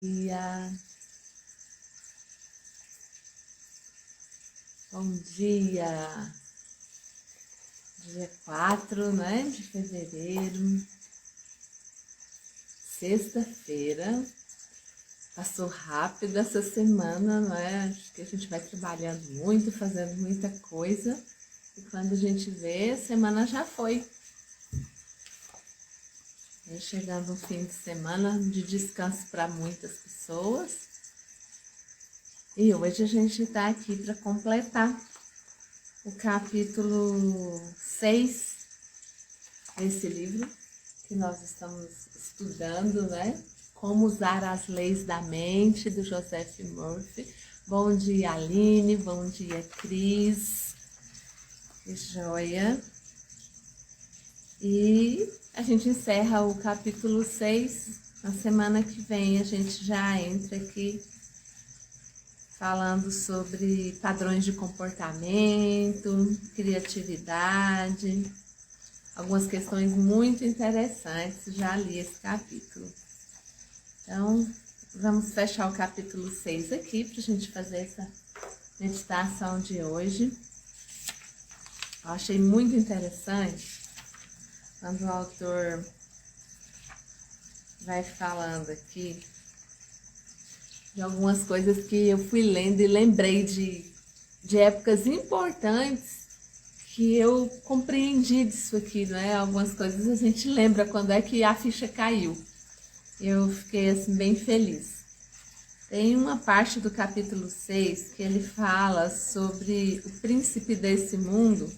Dia. Bom dia. Dia 4, né, de fevereiro. Sexta-feira. Passou rápido essa semana, né? Acho que a gente vai trabalhando muito, fazendo muita coisa. E quando a gente vê, a semana já foi. Chegando um fim de semana de descanso para muitas pessoas. E hoje a gente está aqui para completar o capítulo 6 desse livro que nós estamos estudando, né? Como usar as leis da mente, do Joseph Murphy. Bom dia, Aline. Bom dia, Cris. Que joia. E a gente encerra o capítulo 6. Na semana que vem a gente já entra aqui falando sobre padrões de comportamento, criatividade, algumas questões muito interessantes. Já li esse capítulo. Então, vamos fechar o capítulo 6 aqui para a gente fazer essa meditação de hoje. Eu achei muito interessante quando o autor vai falando aqui de algumas coisas que eu fui lendo e lembrei de épocas importantes que eu compreendi disso aqui, né? Algumas coisas a gente lembra quando é que a ficha caiu. Eu fiquei assim bem feliz. Tem uma parte do capítulo 6 que ele fala sobre o príncipe desse mundo,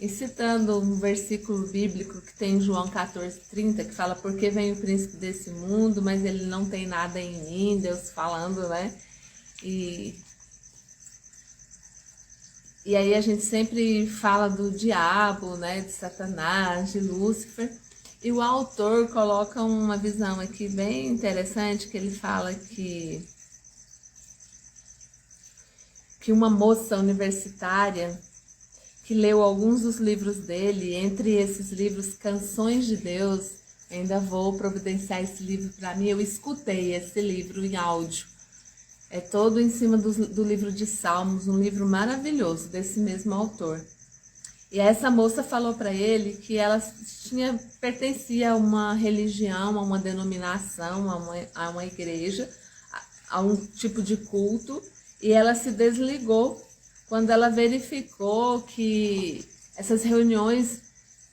e citando um versículo bíblico que tem em João 14:30, que fala: porque vem o príncipe desse mundo, mas ele não tem nada em mim, Deus falando, né? E aí a gente sempre fala do diabo, né? De Satanás, de Lúcifer. E o autor coloca uma visão aqui bem interessante, que ele fala que uma moça universitária que leu alguns dos livros dele, entre esses livros Canções de Deus, ainda vou providenciar esse livro para mim, eu escutei esse livro em áudio. É todo em cima do livro de Salmos, um livro maravilhoso desse mesmo autor. E essa moça falou para ele que ela pertencia a uma religião, a uma denominação, a uma igreja, a um tipo de culto, e ela se desligou quando ela verificou que essas reuniões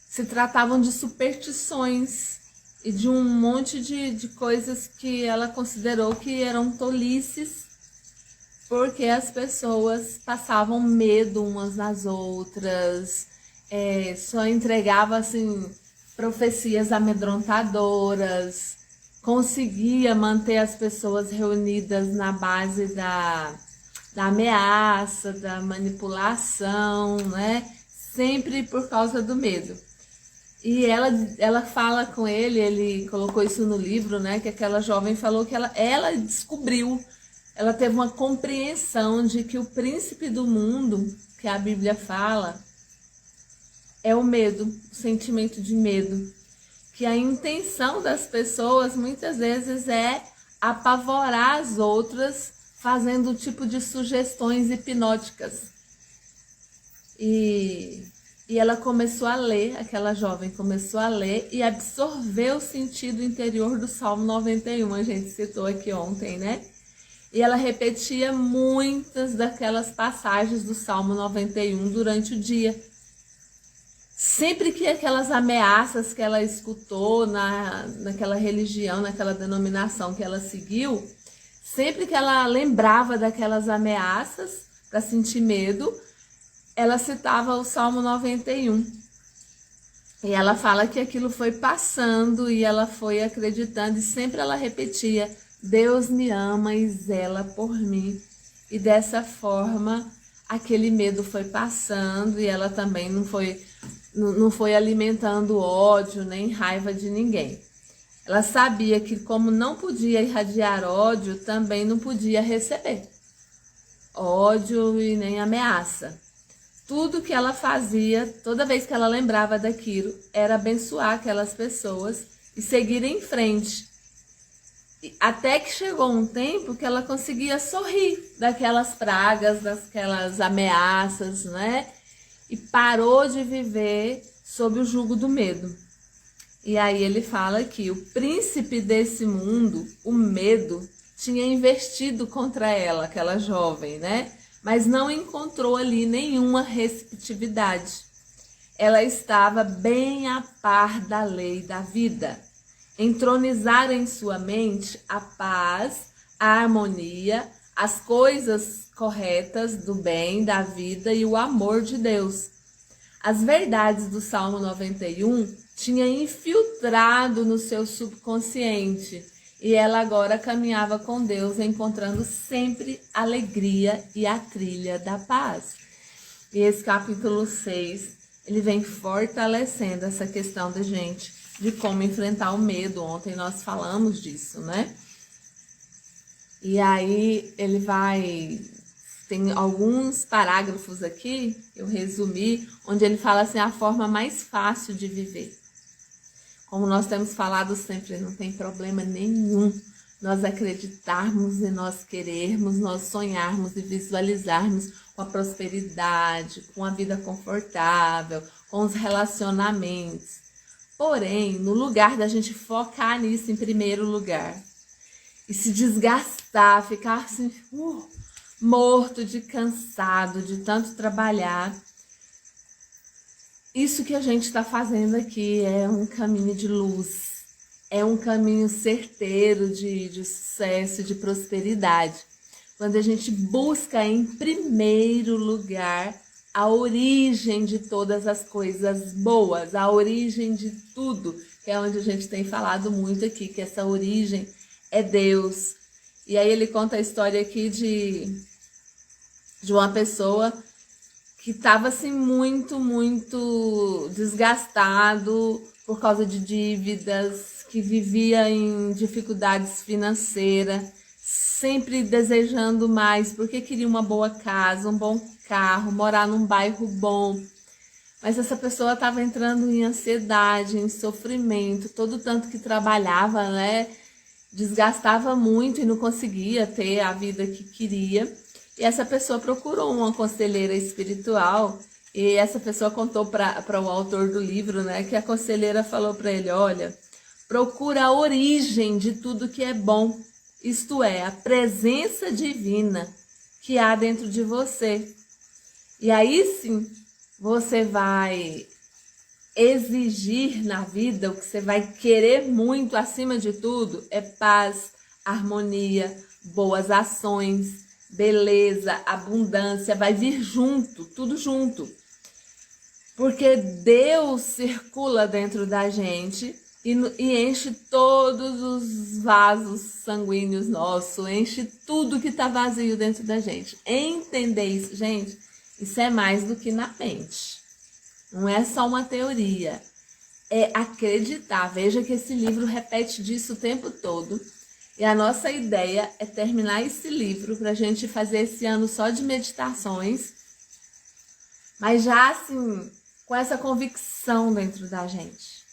se tratavam de superstições e de um monte de coisas que ela considerou que eram tolices, porque as pessoas passavam medo umas nas outras, só entregava assim profecias amedrontadoras, conseguia manter as pessoas reunidas na base da ameaça, da manipulação, né? Sempre por causa do medo. E ela fala com ele colocou isso no livro, né? Que aquela jovem falou que ela descobriu, ela teve uma compreensão de que o príncipe do mundo, que a Bíblia fala, é o medo, o sentimento de medo. Que a intenção das pessoas muitas vezes é apavorar as outras, fazendo um tipo de sugestões hipnóticas. E ela começou a ler, aquela jovem começou a ler e absorveu o sentido interior do Salmo 91, a gente citou aqui ontem, né? E ela repetia muitas daquelas passagens do Salmo 91 durante o dia. Sempre que aquelas ameaças que ela escutou naquela religião, naquela denominação que ela seguiu, sempre que ela lembrava daquelas ameaças para sentir medo, ela citava o Salmo 91. E ela fala que aquilo foi passando e ela foi acreditando, e sempre ela repetia: Deus me ama e zela por mim. E dessa forma, aquele medo foi passando e ela também não foi alimentando ódio nem raiva de ninguém. Ela sabia que, como não podia irradiar ódio, também não podia receber ódio e nem ameaça. Tudo que ela fazia, toda vez que ela lembrava daquilo, era abençoar aquelas pessoas e seguir em frente. Até que chegou um tempo que ela conseguia sorrir daquelas pragas, daquelas ameaças, né? E parou de viver sob o jugo do medo. E aí ele fala que o príncipe desse mundo, o medo, tinha investido contra ela, aquela jovem, né? Mas não encontrou ali nenhuma receptividade. Ela estava bem a par da lei da vida. Entronizar em sua mente a paz, a harmonia, as coisas corretas do bem, da vida e o amor de Deus. As verdades do Salmo 91 tinha infiltrado no seu subconsciente e ela agora caminhava com Deus, encontrando sempre alegria e a trilha da paz. E esse capítulo 6, ele vem fortalecendo essa questão da gente, de como enfrentar o medo. Ontem nós falamos disso, né? E aí ele vai... Tem alguns parágrafos aqui, eu resumi, onde ele fala assim, a forma mais fácil de viver. Como nós temos falado sempre, não tem problema nenhum nós acreditarmos e nós querermos, nós sonharmos e visualizarmos com a prosperidade, com a vida confortável, com os relacionamentos. Porém, no lugar da gente focar nisso em primeiro lugar e se desgastar, ficar assim, morto de cansado, de tanto trabalhar, isso que a gente está fazendo aqui é um caminho de luz, é um caminho certeiro de sucesso, de prosperidade. Quando a gente busca em primeiro lugar a origem de todas as coisas boas, a origem de tudo, que é onde a gente tem falado muito aqui, que essa origem é Deus. E aí ele conta a história aqui de uma pessoa que estava assim muito desgastado por causa de dívidas, que vivia em dificuldades financeiras, sempre desejando mais, porque queria uma boa casa, um bom carro, morar num bairro bom. Mas essa pessoa estava entrando em ansiedade, em sofrimento, todo tanto que trabalhava, né? Desgastava muito e não conseguia ter a vida que queria. E essa pessoa procurou uma conselheira espiritual e essa pessoa contou para o autor do livro, né, que a conselheira falou para ele, olha, procura a origem de tudo que é bom, isto é, a presença divina que há dentro de você. E aí sim, você vai exigir na vida, o que você vai querer muito acima de tudo é paz, harmonia, boas ações, beleza, abundância, vai vir junto, tudo junto. Porque Deus circula dentro da gente e enche todos os vasos sanguíneos nossos, enche tudo que está vazio dentro da gente. Entender isso, gente, isso é mais do que na mente. Não é só uma teoria, é acreditar. Veja que esse livro repete disso o tempo todo. E a nossa ideia é terminar esse livro para a gente fazer esse ano só de meditações, mas já assim, com essa convicção dentro da gente,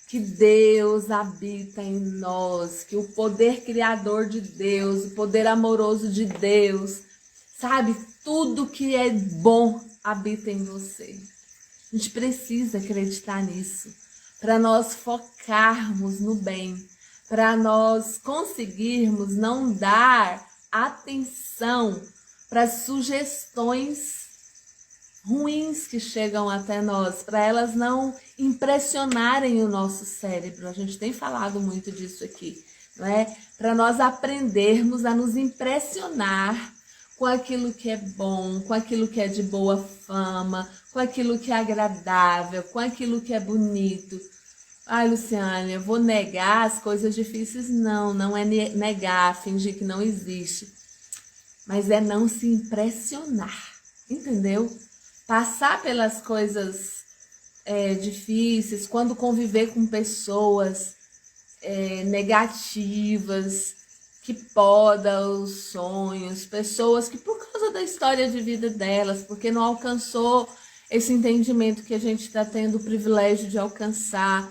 que Deus habita em nós, que o poder criador de Deus, o poder amoroso de Deus, sabe, tudo que é bom habita em você. A gente precisa acreditar nisso, para nós focarmos no bem, para nós conseguirmos não dar atenção para as sugestões ruins que chegam até nós, para elas não impressionarem o nosso cérebro. A gente tem falado muito disso aqui, não é? Para nós aprendermos a nos impressionar com aquilo que é bom, com aquilo que é de boa fama, com aquilo que é agradável, com aquilo que é bonito. Ai, Luciane, eu vou negar as coisas difíceis? Não, não é negar, fingir que não existe. Mas é não se impressionar, entendeu? Passar pelas coisas difíceis, quando conviver com pessoas negativas, que podam os sonhos, pessoas que por causa da história de vida delas, porque não alcançou esse entendimento que a gente está tendo o privilégio de alcançar,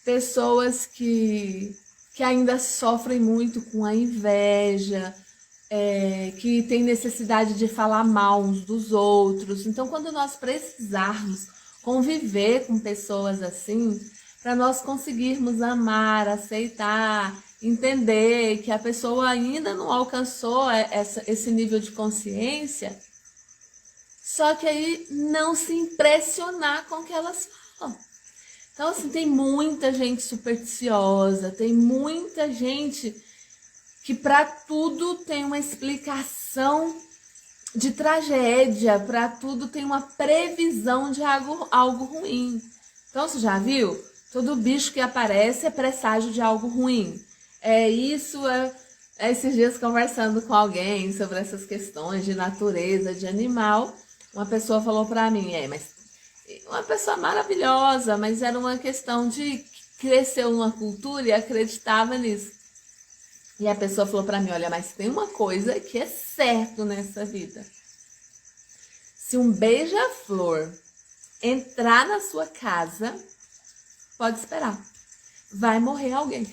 pessoas que que ainda sofrem muito com a inveja, que tem necessidade de falar mal uns dos outros. Então, quando nós precisarmos conviver com pessoas assim, para nós conseguirmos amar, aceitar, entender que a pessoa ainda não alcançou esse nível de consciência, só que aí não se impressionar com o que elas falam. Então, assim, tem muita gente supersticiosa, tem muita gente que para tudo tem uma explicação de tragédia, para tudo tem uma previsão de algo ruim. Então, você já viu? Todo bicho que aparece é presságio de algo ruim. Esses dias conversando com alguém sobre essas questões de natureza, de animal, uma pessoa falou para mim, mas uma pessoa maravilhosa, mas era uma questão de cresceu numa cultura e acreditava nisso. E a pessoa falou para mim, olha, mas tem uma coisa que é certo nessa vida. Se um beija-flor entrar na sua casa, pode esperar. Vai morrer alguém.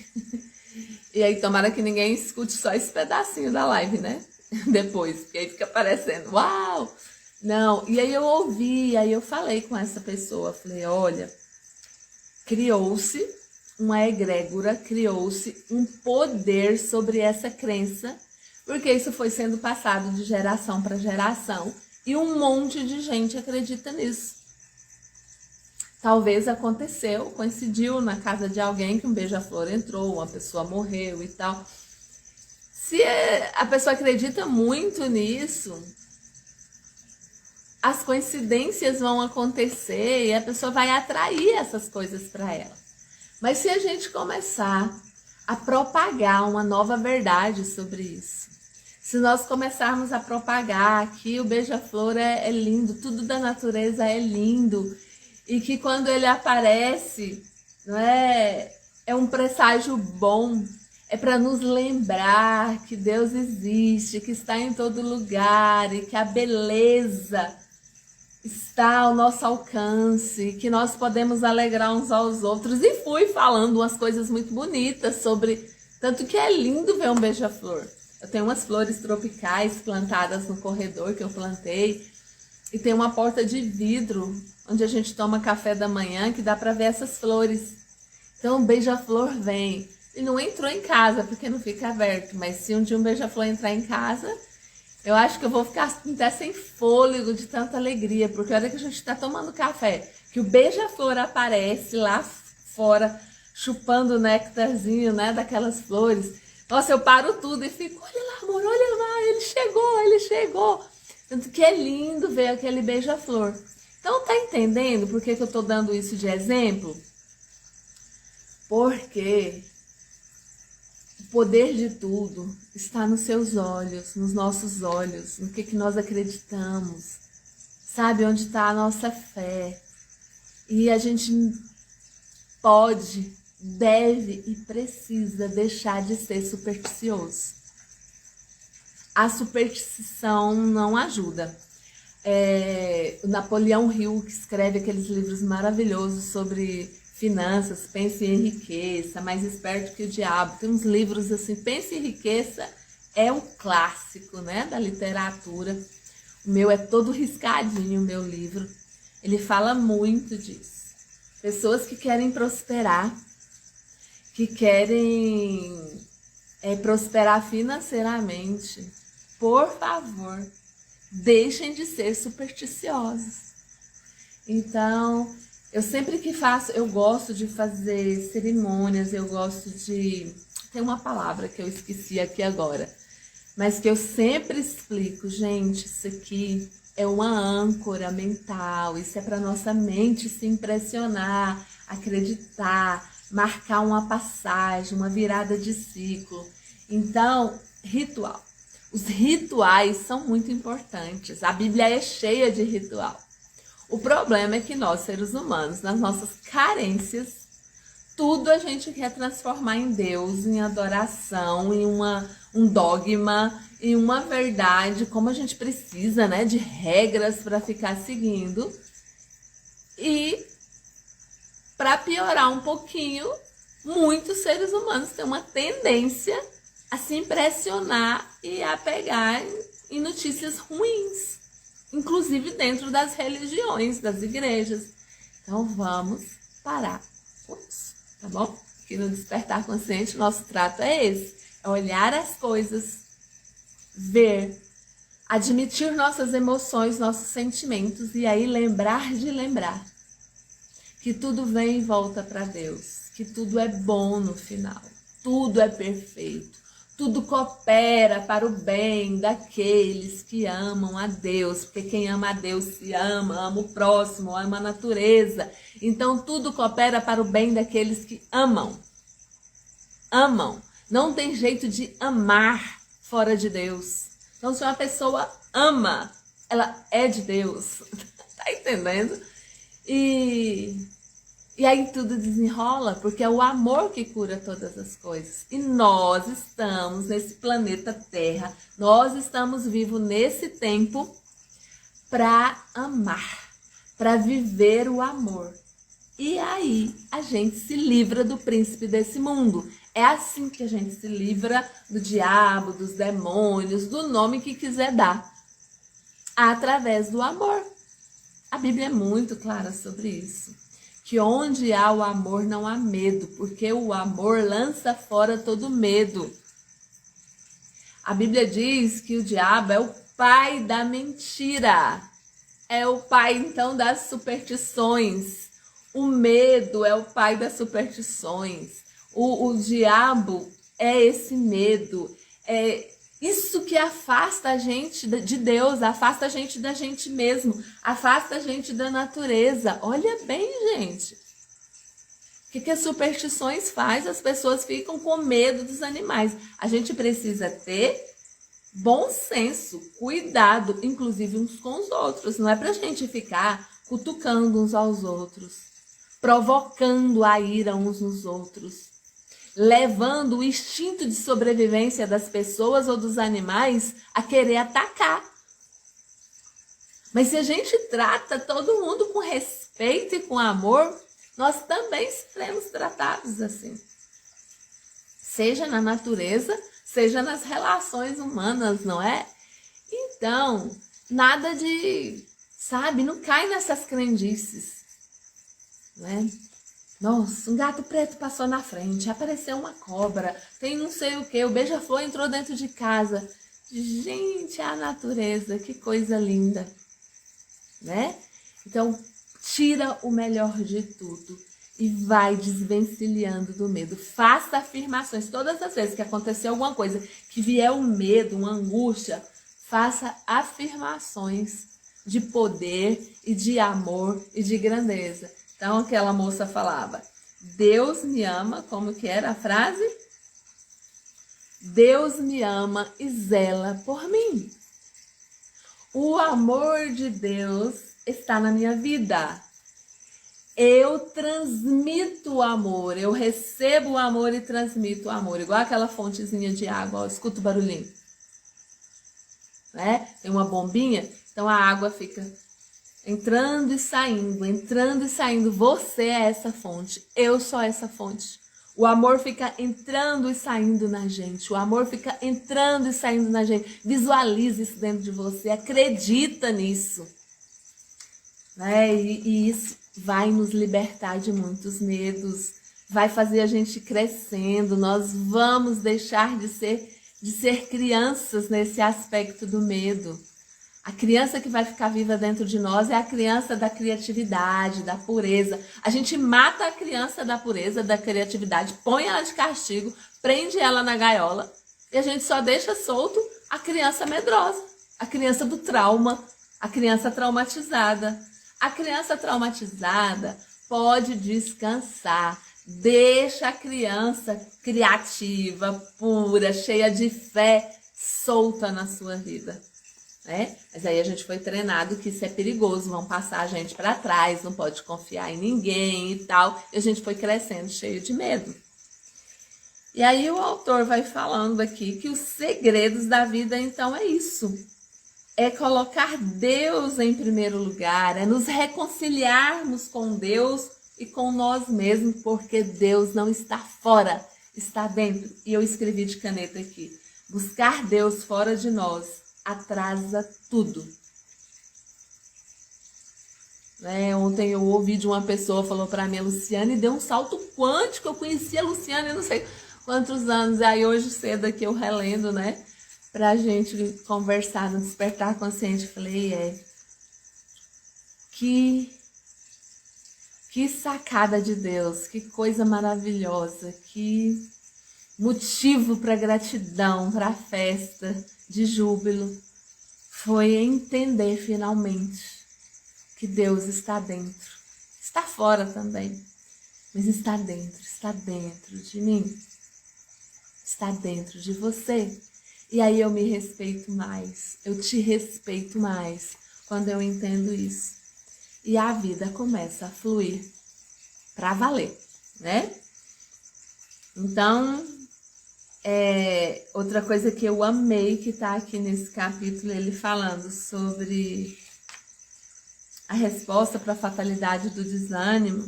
E aí tomara que ninguém escute só esse pedacinho da live, né? Depois, porque aí fica parecendo, uau! Não, e aí eu ouvi, aí eu falei com essa pessoa, falei, olha, criou-se uma egrégora, criou-se um poder sobre essa crença, porque isso foi sendo passado de geração para geração, e um monte de gente acredita nisso. Talvez aconteceu, coincidiu na casa de alguém que um beija-flor entrou, uma pessoa morreu e tal. Se a pessoa acredita muito nisso, as coincidências vão acontecer e a pessoa vai atrair essas coisas para ela. Mas se a gente começar a propagar uma nova verdade sobre isso, se nós começarmos a propagar que o beija-flor é lindo, tudo da natureza é lindo, e que quando ele aparece, não é um presságio bom, é para nos lembrar que Deus existe, que está em todo lugar e que a beleza está ao nosso alcance, que nós podemos alegrar uns aos outros. E fui falando umas coisas muito bonitas sobre, tanto que é lindo ver um beija-flor. Eu tenho umas flores tropicais plantadas no corredor que eu plantei, e tem uma porta de vidro onde a gente toma café da manhã que dá para ver essas flores. Então o beija-flor vem. E não entrou em casa porque não fica aberto, mas se um dia um beija-flor entrar em casa, eu acho que eu vou ficar até sem fôlego de tanta alegria, porque a hora que a gente está tomando café, que o beija-flor aparece lá fora, chupando o néctarzinho, né, daquelas flores. Nossa, eu paro tudo e fico, olha lá, amor, olha lá, ele chegou. Tanto que é lindo ver aquele beija-flor. Então, tá entendendo por que eu tô dando isso de exemplo? Porque o poder de tudo está nos seus olhos, nos nossos olhos, no que nós acreditamos, sabe? Onde está a nossa fé. E a gente pode, deve e precisa deixar de ser supersticioso. A superstição não ajuda. O Napoleão Hill, que escreve aqueles livros maravilhosos sobre finanças, Pense e Enriqueça, Mais Esperto que o Diabo, tem uns livros assim, Pense e Enriqueça é um clássico, né, da literatura. O meu é todo riscadinho, o meu livro. Ele fala muito disso. Pessoas que querem prosperar, que querem prosperar financeiramente, por favor, deixem de ser supersticiosos. Então, eu sempre que faço, eu gosto de fazer cerimônias, eu gosto de... Tem uma palavra que eu esqueci aqui agora, mas que eu sempre explico, gente, isso aqui é uma âncora mental, isso é para nossa mente se impressionar, acreditar, marcar uma passagem, uma virada de ciclo. Então, ritual. Os rituais são muito importantes. A Bíblia é cheia de ritual. O problema é que nós, seres humanos, nas nossas carências, tudo a gente quer transformar em Deus, em adoração, em um dogma, em uma verdade, como a gente precisa, né, de regras para ficar seguindo. E, para piorar um pouquinho, muitos seres humanos têm uma tendência a se impressionar e a pegar em notícias ruins, inclusive dentro das religiões, das igrejas. Então vamos parar com isso, tá bom? Que no Despertar Consciente nosso trato é esse, é olhar as coisas, ver, admitir nossas emoções, nossos sentimentos e aí lembrar de lembrar que tudo vem e volta para Deus, que tudo é bom no final, tudo é perfeito, tudo coopera para o bem daqueles que amam a Deus, porque quem ama a Deus se ama, ama o próximo, ama a natureza. Então tudo coopera para o bem daqueles que amam. Amam. Não tem jeito de amar fora de Deus. Então se uma pessoa ama, ela é de Deus. Tá entendendo? E aí tudo desenrola, porque é o amor que cura todas as coisas. E nós estamos nesse planeta Terra, nós estamos vivos nesse tempo para amar, para viver o amor. E aí a gente se livra do príncipe desse mundo. É assim que a gente se livra do diabo, dos demônios, do nome que quiser dar. Através do amor. A Bíblia é muito clara sobre isso. Que onde há o amor não há medo, porque o amor lança fora todo medo. A Bíblia diz que o diabo é o pai da mentira. É o pai, então, das superstições. O medo é o pai das superstições. O diabo é esse medo. É isso que afasta a gente de Deus, afasta a gente da gente mesmo, afasta a gente da natureza. Olha bem, gente. O que as superstições faz? As pessoas ficam com medo dos animais. A gente precisa ter bom senso, cuidado, inclusive uns com os outros. Não é pra gente ficar cutucando uns aos outros, provocando a ira uns nos outros, levando o instinto de sobrevivência das pessoas ou dos animais a querer atacar. Mas se a gente trata todo mundo com respeito e com amor, nós também seremos tratados assim. Seja na natureza, seja nas relações humanas, não é? Então, nada de, sabe, não cai nessas crendices, né? Nossa, um gato preto passou na frente, apareceu uma cobra, tem não sei o que, o beija-flor entrou dentro de casa. Gente, a natureza, que coisa linda, né? Então, tira o melhor de tudo e vai desvencilhando do medo. Faça afirmações. Todas as vezes que acontecer alguma coisa, que vier um medo, uma angústia, faça afirmações de poder e de amor e de grandeza. Então, aquela moça falava, Deus me ama, como que era a frase? Deus me ama e zela por mim. O amor de Deus está na minha vida. Eu transmito o amor, eu recebo o amor e transmito o amor. Igual aquela fontezinha de água, ó, escuta o barulhinho. Né? Tem uma bombinha, então a água fica entrando e saindo, entrando e saindo. Você é essa fonte, eu sou essa fonte. O amor fica entrando e saindo na gente. O amor fica entrando e saindo na gente. Visualize isso dentro de você, acredita nisso. Né? E isso vai nos libertar de muitos medos, vai fazer a gente crescendo. Nós vamos deixar de ser crianças nesse aspecto do medo. A criança que vai ficar viva dentro de nós é a criança da criatividade, da pureza. A gente mata a criança da pureza, da criatividade, põe ela de castigo, prende ela na gaiola e a gente só deixa solto a criança medrosa, a criança do trauma, a criança traumatizada. A criança traumatizada pode descansar. Deixa a criança criativa, pura, cheia de fé, solta na sua vida. Né? Mas aí a gente foi treinado que isso é perigoso, vão passar a gente para trás, não pode confiar em ninguém e tal. E a gente foi crescendo cheio de medo. E aí o autor vai falando aqui que os segredos da vida, então, é isso. É colocar Deus em primeiro lugar, é nos reconciliarmos com Deus e com nós mesmos, porque Deus não está fora, está dentro. E eu escrevi de caneta aqui: buscar Deus fora de nós atrasa tudo. Ontem eu ouvi de uma pessoa, falou para mim: a Luciane deu um salto quântico. Eu conheci a Luciane, eu não sei quantos anos. E aí hoje cedo aqui eu relendo, né? Pra gente conversar no Despertar Consciente. Eu falei: que sacada de Deus, que coisa maravilhosa, que motivo para gratidão, para festa, de júbilo. Foi entender finalmente que Deus está dentro. Está fora também, mas está dentro de mim. Está dentro de você. E aí eu me respeito mais, eu te respeito mais quando eu entendo isso. E a vida começa a fluir para valer, né? Então, outra coisa que eu amei que está aqui nesse capítulo, ele falando sobre a resposta para a fatalidade do desânimo,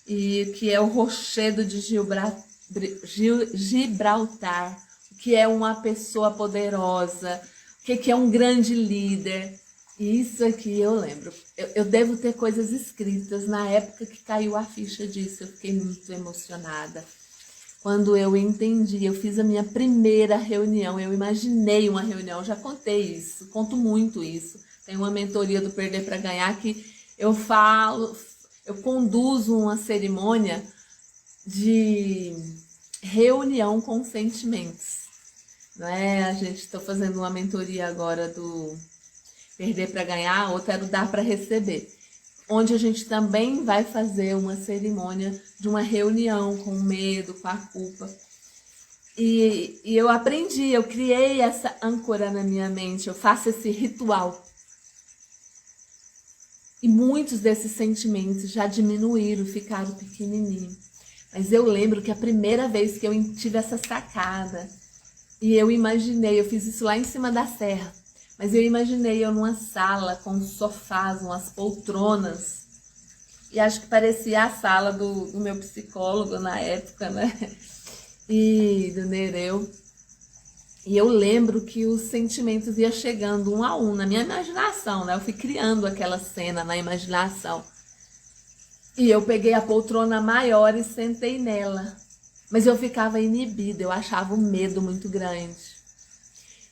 e que é o rochedo de Gibraltar, o que é uma pessoa poderosa, o que é um grande líder. E isso aqui eu lembro. Eu devo ter coisas escritas. Na época que caiu a ficha disso, eu fiquei muito emocionada. Quando eu entendi, eu fiz a minha primeira reunião, eu imaginei uma reunião, já contei isso, conto muito isso. Tem uma mentoria do Perder para Ganhar que eu conduzo uma cerimônia de reunião com sentimentos. Não é? A gente está fazendo uma mentoria agora do Perder para Ganhar, outra é do Dar para Receber, onde a gente também vai fazer uma cerimônia de uma reunião com o medo, com a culpa. E eu aprendi, eu criei essa âncora na minha mente, eu faço esse ritual. E muitos desses sentimentos já diminuíram, ficaram pequenininhos. Mas eu lembro que a primeira vez que eu tive essa sacada, e eu imaginei, eu fiz isso lá em cima da serra, mas eu imaginei eu numa sala com sofás, umas poltronas, e acho que parecia a sala do meu psicólogo na época, né? E do Nereu. E eu lembro que os sentimentos iam chegando um a um na minha imaginação, né? Eu fui criando aquela cena na imaginação. E eu peguei a poltrona maior e sentei nela. Mas eu ficava inibida, eu achava o medo muito grande.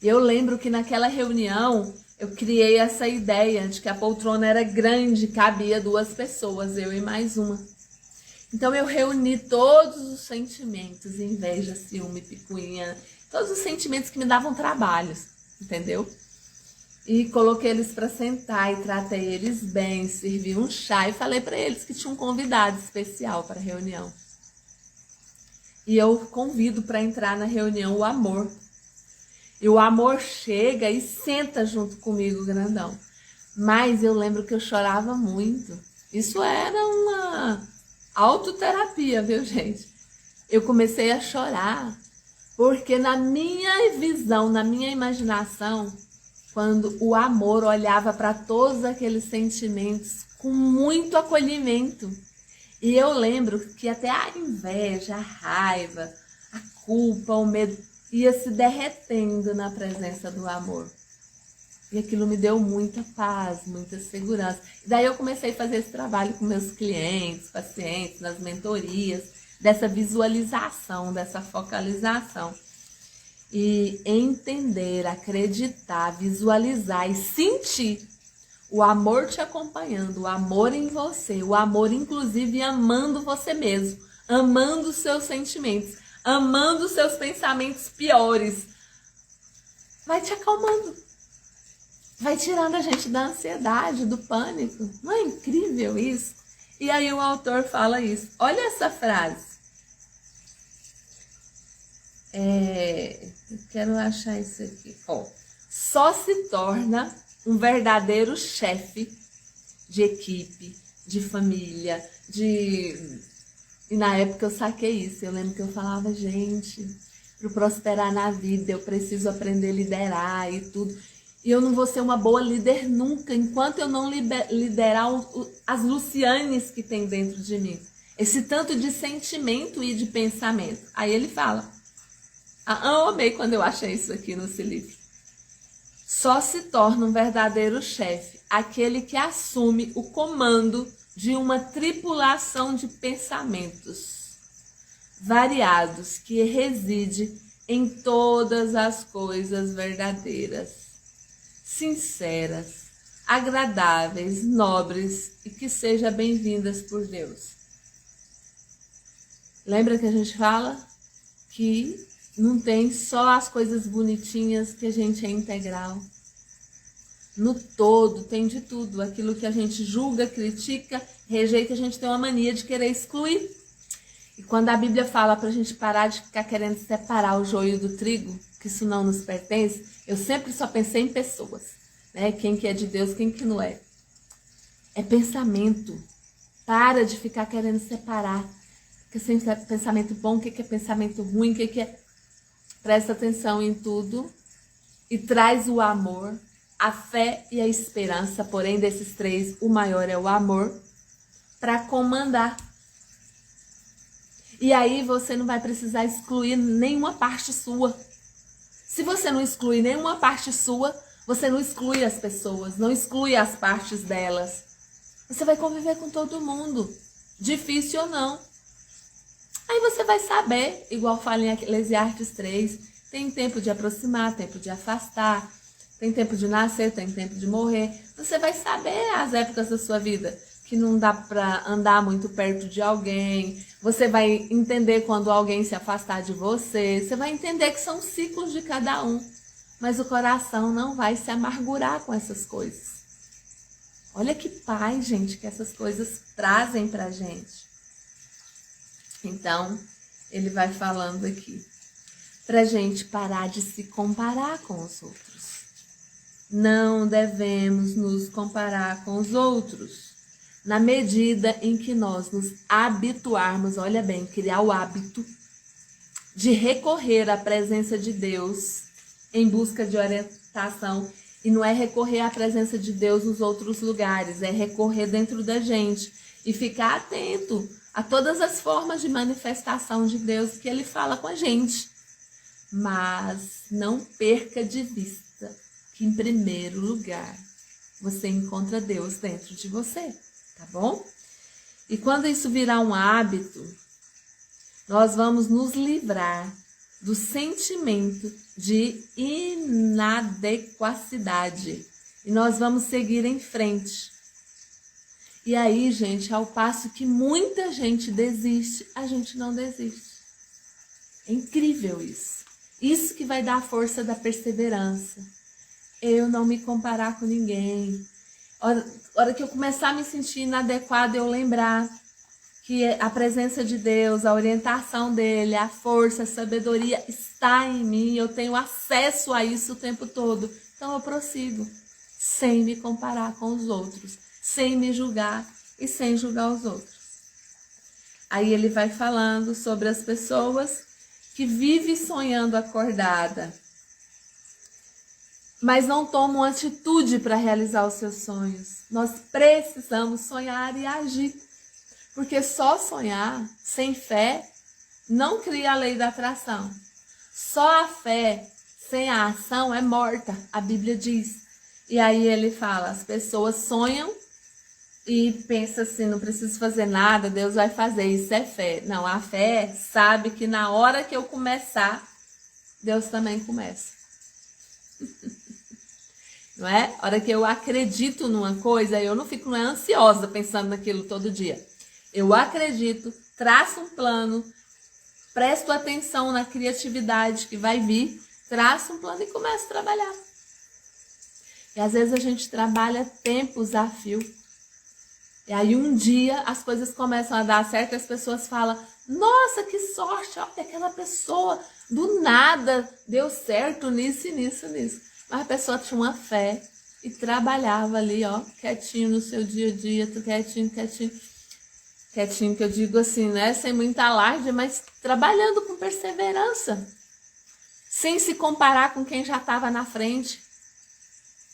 E eu lembro que naquela reunião eu criei essa ideia de que a poltrona era grande, cabia 2 pessoas, eu e mais uma. Então eu reuni todos os sentimentos, inveja, ciúme, picuinha, todos os sentimentos que me davam trabalhos, entendeu? E coloquei eles para sentar e tratei eles bem, servi um chá e falei para eles que tinha um convidado especial para a reunião. E eu convido para entrar na reunião o amor. E o amor chega e senta junto comigo, grandão. Mas eu lembro que eu chorava muito. Isso era uma autoterapia, viu, gente? Eu comecei a chorar porque na minha visão, na minha imaginação, quando o amor olhava para todos aqueles sentimentos com muito acolhimento. E eu lembro que até a inveja, a raiva, a culpa, o medo ia se derretendo na presença do amor. E aquilo me deu muita paz, muita segurança. E daí eu comecei a fazer esse trabalho com meus clientes, pacientes, nas mentorias, dessa visualização, dessa focalização. E entender, acreditar, visualizar e sentir o amor te acompanhando, o amor em você, o amor inclusive amando você mesmo, amando os seus sentimentos, amando os seus pensamentos piores. Vai te acalmando. Vai tirando a gente da ansiedade, do pânico. Não é incrível isso? E aí o autor fala isso. Olha essa frase. Eu quero achar isso aqui. Só se torna um verdadeiro chefe de equipe, de família, E na época eu saquei isso. Eu lembro que eu falava, gente, para prosperar na vida eu preciso aprender a liderar e tudo. E eu não vou ser uma boa líder nunca, enquanto eu não liderar as Lucianes que tem dentro de mim. Esse tanto de sentimento e de pensamento. Aí ele fala, eu amei quando eu achei isso aqui nesse livro. Só se torna um verdadeiro chefe aquele que assume o comando de uma tripulação de pensamentos variados que reside em todas as coisas verdadeiras, sinceras, agradáveis, nobres e que sejam bem-vindas por Deus. Lembra que a gente fala que não tem só as coisas bonitinhas que a gente é integral. No todo tem de tudo. Aquilo que a gente julga, critica, rejeita, a gente tem uma mania de querer excluir. E quando a Bíblia fala para a gente parar de ficar querendo separar o joio do trigo, que isso não nos pertence, eu sempre só pensei em pessoas, né? Quem que é de Deus, quem que não é. É pensamento. Para de ficar querendo separar. O que é pensamento bom, o que é pensamento ruim, o que é... Presta atenção em tudo e traz o amor, a fé e a esperança, porém desses três, o maior é o amor, para comandar. E aí você não vai precisar excluir nenhuma parte sua. Se você não exclui nenhuma parte sua, você não exclui as pessoas, não exclui as partes delas. Você vai conviver com todo mundo, difícil ou não. Aí você vai saber, igual fala em Eclesiastes 3, tem tempo de aproximar, tempo de afastar, tem tempo de nascer, tem tempo de morrer. Você vai saber as épocas da sua vida que não dá para andar muito perto de alguém. Você vai entender quando alguém se afastar de você. Você vai entender que são ciclos de cada um. Mas o coração não vai se amargurar com essas coisas. Olha que paz, gente, que essas coisas trazem pra gente. Então, ele vai falando aqui, pra gente parar de se comparar com os outros. Não devemos nos comparar com os outros. Na medida em que nós nos habituarmos, olha bem, criar o hábito de recorrer à presença de Deus em busca de orientação. E não é recorrer à presença de Deus nos outros lugares, é recorrer dentro da gente e ficar atento a todas as formas de manifestação de Deus que ele fala com a gente. Mas não perca de vista que, em primeiro lugar, você encontra Deus dentro de você, tá bom? E quando isso virar um hábito, nós vamos nos livrar do sentimento de inadequacidade. E nós vamos seguir em frente. E aí, gente, ao passo que muita gente desiste, a gente não desiste. É incrível isso. Isso que vai dar a força da perseverança. Eu não me comparar com ninguém. Hora que eu começar a me sentir inadequada, eu lembrar que a presença de Deus, a orientação dele, a força, a sabedoria está em mim. Eu tenho acesso a isso o tempo todo. Então eu prossigo, sem me comparar com os outros, sem me julgar e sem julgar os outros. Aí ele vai falando sobre as pessoas que vivem sonhando acordada, mas não tomam atitude para realizar os seus sonhos. Nós precisamos sonhar e agir, porque só sonhar sem fé não cria a lei da atração. Só a fé sem a ação é morta, a Bíblia diz. E aí ele fala, as pessoas sonham e pensam assim, não preciso fazer nada, Deus vai fazer, isso é fé. Não, a fé sabe que na hora que eu começar, Deus também começa. Não é? A hora que eu acredito numa coisa, eu não fico ansiosa pensando naquilo todo dia. Eu acredito, traço um plano, presto atenção na criatividade que vai vir, traço um plano e começo a trabalhar. E às vezes a gente trabalha tempos a fio. E aí um dia as coisas começam a dar certo e as pessoas falam, nossa, que sorte, olha, aquela pessoa do nada deu certo nisso e nisso e nisso. Mas a pessoa tinha uma fé e trabalhava ali, ó, quietinho no seu dia a dia, quietinho, que eu digo assim, né, sem muita alarde, mas trabalhando com perseverança, sem se comparar com quem já estava na frente.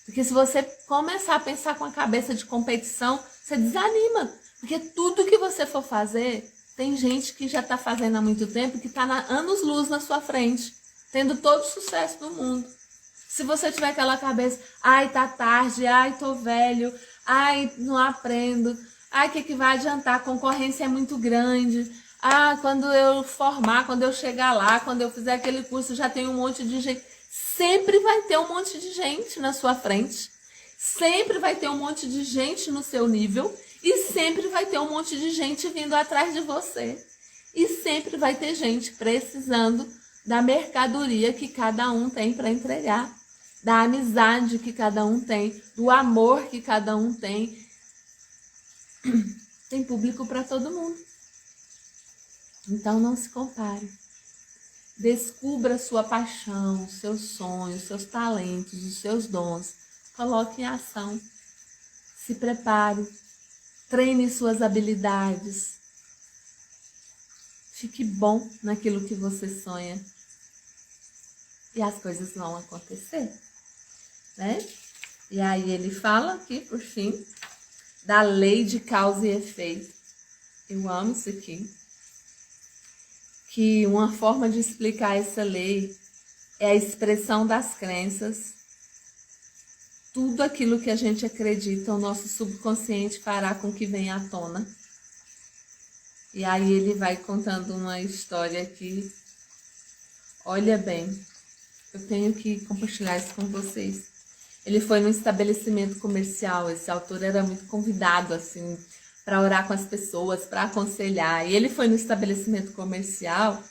Porque se você começar a pensar com a cabeça de competição, você desanima. Porque tudo que você for fazer, tem gente que já está fazendo há muito tempo, que está anos-luz na sua frente, tendo todo o sucesso do mundo. Se você tiver aquela cabeça, ai, tá tarde, ai, tô velho, ai, não aprendo, ai, o que vai adiantar? A concorrência é muito grande. Ah, quando eu formar, quando eu chegar lá, quando eu fizer aquele curso, já tem um monte de gente. Sempre vai ter um monte de gente na sua frente. Sempre vai ter um monte de gente no seu nível. E sempre vai ter um monte de gente vindo atrás de você. E sempre vai ter gente precisando da mercadoria que cada um tem para entregar. Da amizade que cada um tem. Do amor que cada um tem. Tem público para todo mundo. Então não se compare. Descubra sua paixão, seus sonhos, seus talentos, os seus dons. Coloque em ação. Se prepare. Treine suas habilidades. Fique bom naquilo que você sonha. E as coisas vão acontecer, né? E aí ele fala aqui, por fim, da lei de causa e efeito. Eu amo isso aqui. Que uma forma de explicar essa lei é a expressão das crenças. Tudo aquilo que a gente acredita, o nosso subconsciente fará com que venha à tona. E aí ele vai contando uma história aqui. Olha bem, eu tenho que compartilhar isso com vocês. Ele foi num estabelecimento comercial, esse autor era muito convidado, assim, para orar com as pessoas, para aconselhar. E ele foi no estabelecimento comercial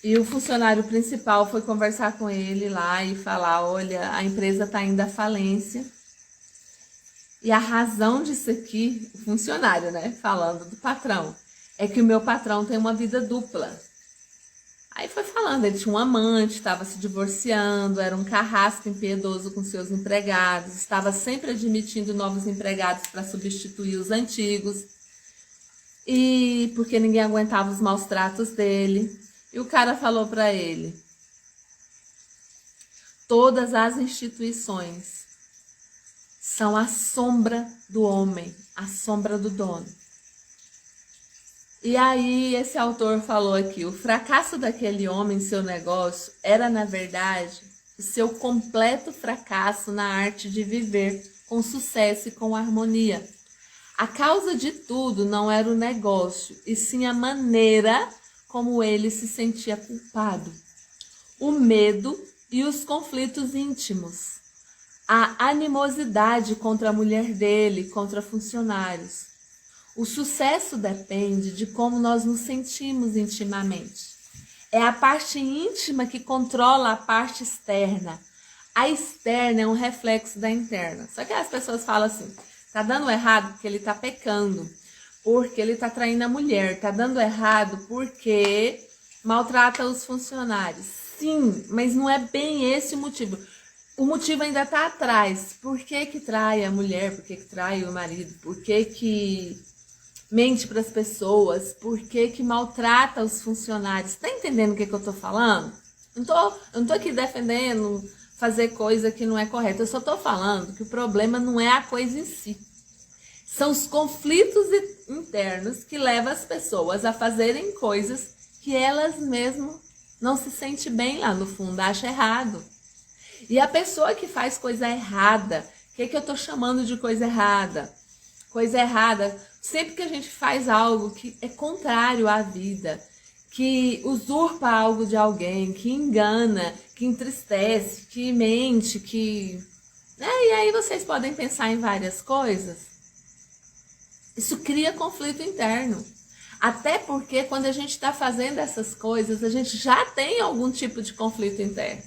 e o funcionário principal foi conversar com ele lá e falar, olha, a empresa está indo à falência. E a razão disso aqui, o funcionário, né, falando do patrão, é que o meu patrão tem uma vida dupla. Aí foi falando, ele tinha um amante, estava se divorciando, era um carrasco impiedoso com seus empregados, estava sempre admitindo novos empregados para substituir os antigos, e porque ninguém aguentava os maus tratos dele. E o cara falou para ele, todas as instituições são a sombra do homem, a sombra do dono. E aí esse autor falou aqui, o fracasso daquele homem em seu negócio era, na verdade, o seu completo fracasso na arte de viver com sucesso e com harmonia. A causa de tudo não era o negócio, e sim a maneira como ele se sentia culpado. O medo e os conflitos íntimos. A animosidade contra a mulher dele, contra funcionários. O sucesso depende de como nós nos sentimos intimamente. É a parte íntima que controla a parte externa. A externa é um reflexo da interna. Só que as pessoas falam assim, tá dando errado porque ele tá pecando, porque ele tá traindo a mulher, tá dando errado porque maltrata os funcionários. Sim, mas não é bem esse o motivo. O motivo ainda tá atrás. Por que que trai a mulher? Por que que trai o marido? Por que que mente para as pessoas, por que maltrata os funcionários. Tá entendendo o que eu tô falando? Eu não tô aqui defendendo fazer coisa que não é correta. Eu só tô falando que o problema não é a coisa em si. São os conflitos internos que levam as pessoas a fazerem coisas que elas mesmas não se sentem bem lá no fundo, acham errado. E a pessoa que faz coisa errada, o que eu tô chamando de coisa errada? Coisa errada, sempre que a gente faz algo que é contrário à vida, que usurpa algo de alguém, que engana, que entristece, que mente, que... E aí vocês podem pensar em várias coisas. Isso cria conflito interno. Até porque quando a gente está fazendo essas coisas, a gente já tem algum tipo de conflito interno.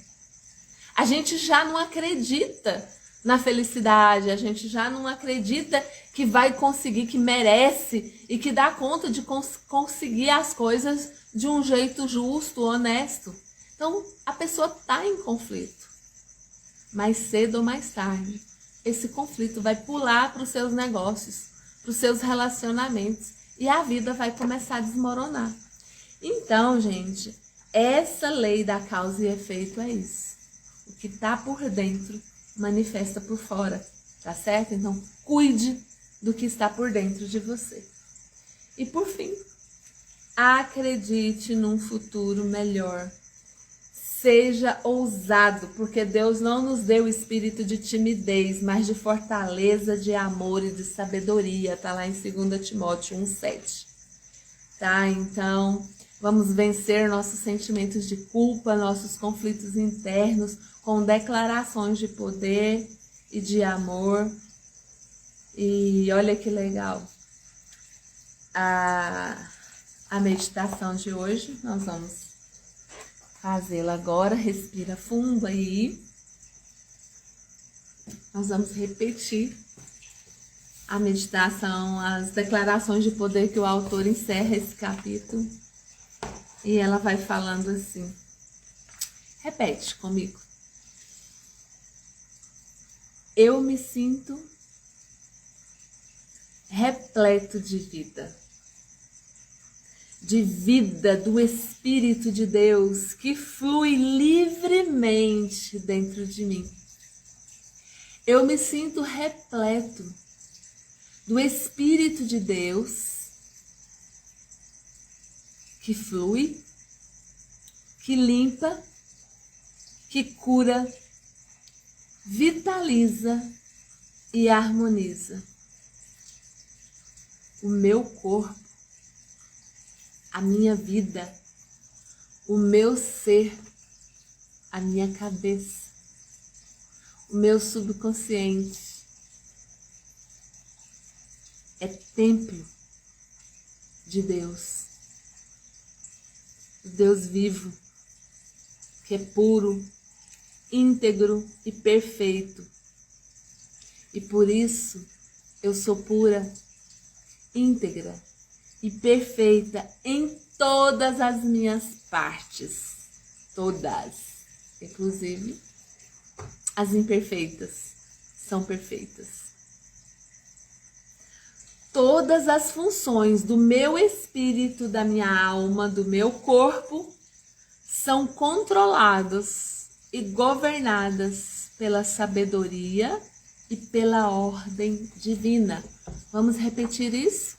A gente já não acredita na felicidade, a gente já não acredita que vai conseguir, que merece e que dá conta de conseguir as coisas de um jeito justo, honesto. Então, a pessoa está em conflito. Mais cedo ou mais tarde, esse conflito vai pular para os seus negócios, para os seus relacionamentos e a vida vai começar a desmoronar. Então, gente, essa lei da causa e efeito é isso. O que está por dentro manifesta por fora, tá certo? Então, cuide do que está por dentro de você. E por fim, acredite num futuro melhor. Seja ousado, porque Deus não nos deu espírito de timidez, mas de fortaleza, de amor e de sabedoria. Tá lá em 2 Timóteo 1,7. Tá? Então, vamos vencer nossos sentimentos de culpa, nossos conflitos internos, com declarações de poder e de amor. E olha que legal. A meditação de hoje, nós vamos fazê-la agora. Respira fundo aí. Nós vamos repetir a meditação, as declarações de poder que o autor encerra esse capítulo. E ela vai falando assim. Repete comigo. Eu me sinto repleto de vida do Espírito de Deus que flui livremente dentro de mim. Eu me sinto repleto do Espírito de Deus que flui, que limpa, que cura, vitaliza e harmoniza o meu corpo, a minha vida, o meu ser, a minha cabeça, o meu subconsciente. É templo de Deus, o Deus vivo, que é puro, íntegro e perfeito. E por isso eu sou pura, íntegra e perfeita em todas as minhas partes. Todas. Inclusive, as imperfeitas são perfeitas. Todas as funções do meu espírito, da minha alma, do meu corpo, são controladas e governadas pela sabedoria e pela ordem divina. Vamos repetir isso?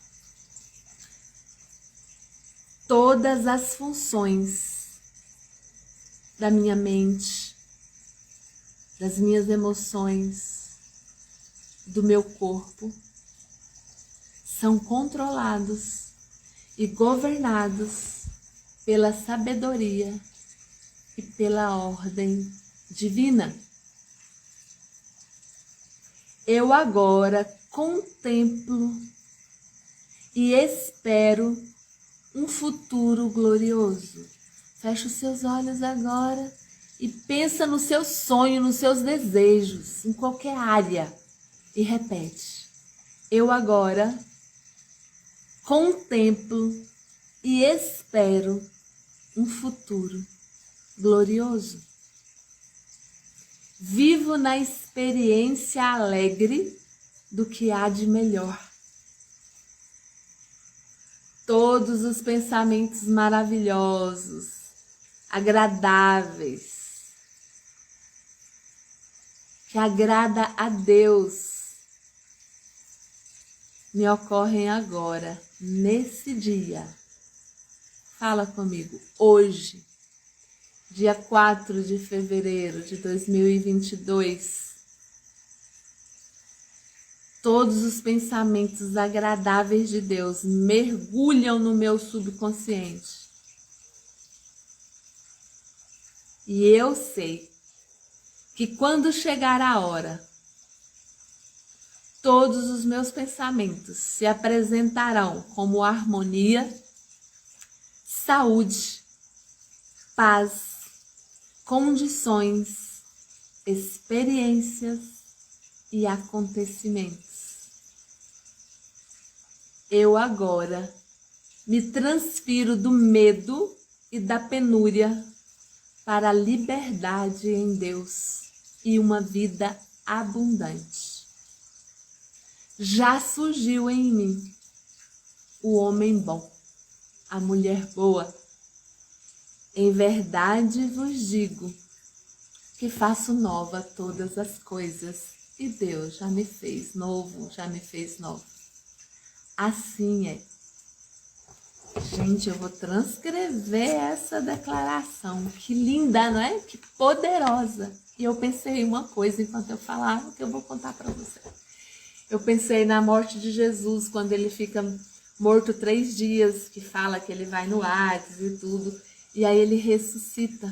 Todas as funções da minha mente, das minhas emoções, do meu corpo, são controlados e governados pela sabedoria e pela ordem divina. Eu agora contemplo e espero um futuro glorioso. Fecha os seus olhos agora e pensa no seu sonho, nos seus desejos, em qualquer área. E repete. Eu agora contemplo e espero um futuro glorioso. Vivo na experiência alegre do que há de melhor. Todos os pensamentos maravilhosos, agradáveis, que agrada a Deus, me ocorrem agora, nesse dia. Fala comigo, hoje, dia 4 de fevereiro de 2022. Todos os pensamentos agradáveis de Deus mergulham no meu subconsciente. E eu sei que quando chegar a hora, todos os meus pensamentos se apresentarão como harmonia, saúde, paz, condições, experiências e acontecimentos. Eu agora me transfiro do medo e da penúria para a liberdade em Deus e uma vida abundante. Já surgiu em mim o homem bom, a mulher boa. Em verdade vos digo que faço nova todas as coisas. E Deus já me fez novo, já me fez novo. Assim é. Gente, eu vou transcrever essa declaração. Que linda, não é? Que poderosa. E eu pensei em uma coisa enquanto eu falava que eu vou contar para você. Eu pensei na morte de Jesus, quando ele fica morto 3 dias, que fala que ele vai no Hades e tudo. E aí ele ressuscita.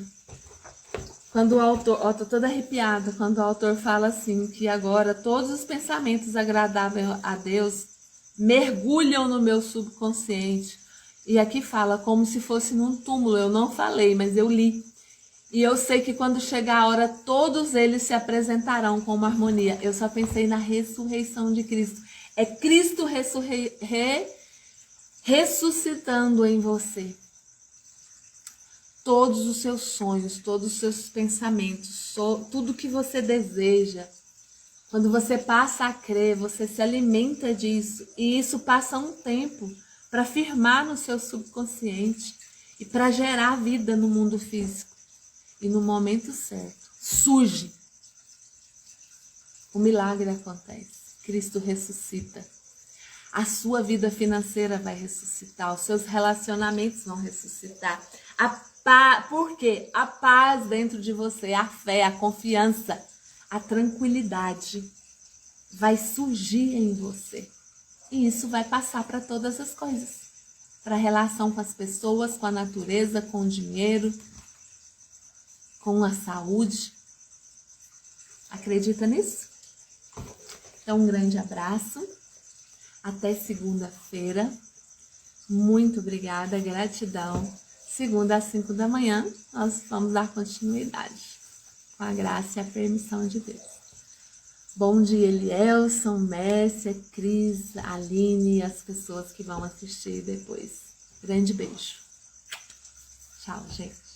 Quando o autor, ó, tô toda arrepiada, quando o autor fala assim, que agora todos os pensamentos agradáveis a Deus mergulham no meu subconsciente. E aqui fala como se fosse num túmulo, eu não falei, mas eu li. E eu sei que quando chegar a hora, todos eles se apresentarão com uma harmonia. Eu só pensei na ressurreição de Cristo. É Cristo ressuscitando em você. Todos os seus sonhos, todos os seus pensamentos, tudo que você deseja. Quando você passa a crer, você se alimenta disso. E isso passa um tempo para firmar no seu subconsciente e para gerar vida no mundo físico. E no momento certo, surge. O milagre acontece. Cristo ressuscita. A sua vida financeira vai ressuscitar. Os seus relacionamentos vão ressuscitar. Por quê? A paz dentro de você, a fé, a confiança, a tranquilidade vai surgir em você. E isso vai passar para todas as coisas. Para a relação com as pessoas, com a natureza, com o dinheiro, com a saúde. Acredita nisso? Então, um grande abraço. Até segunda-feira. Muito obrigada, gratidão. Segunda às 5 da manhã, nós vamos dar continuidade. Com a graça e a permissão de Deus. Bom dia, Elielson, Mércia, Cris, Aline e as pessoas que vão assistir depois. Grande beijo. Tchau, gente.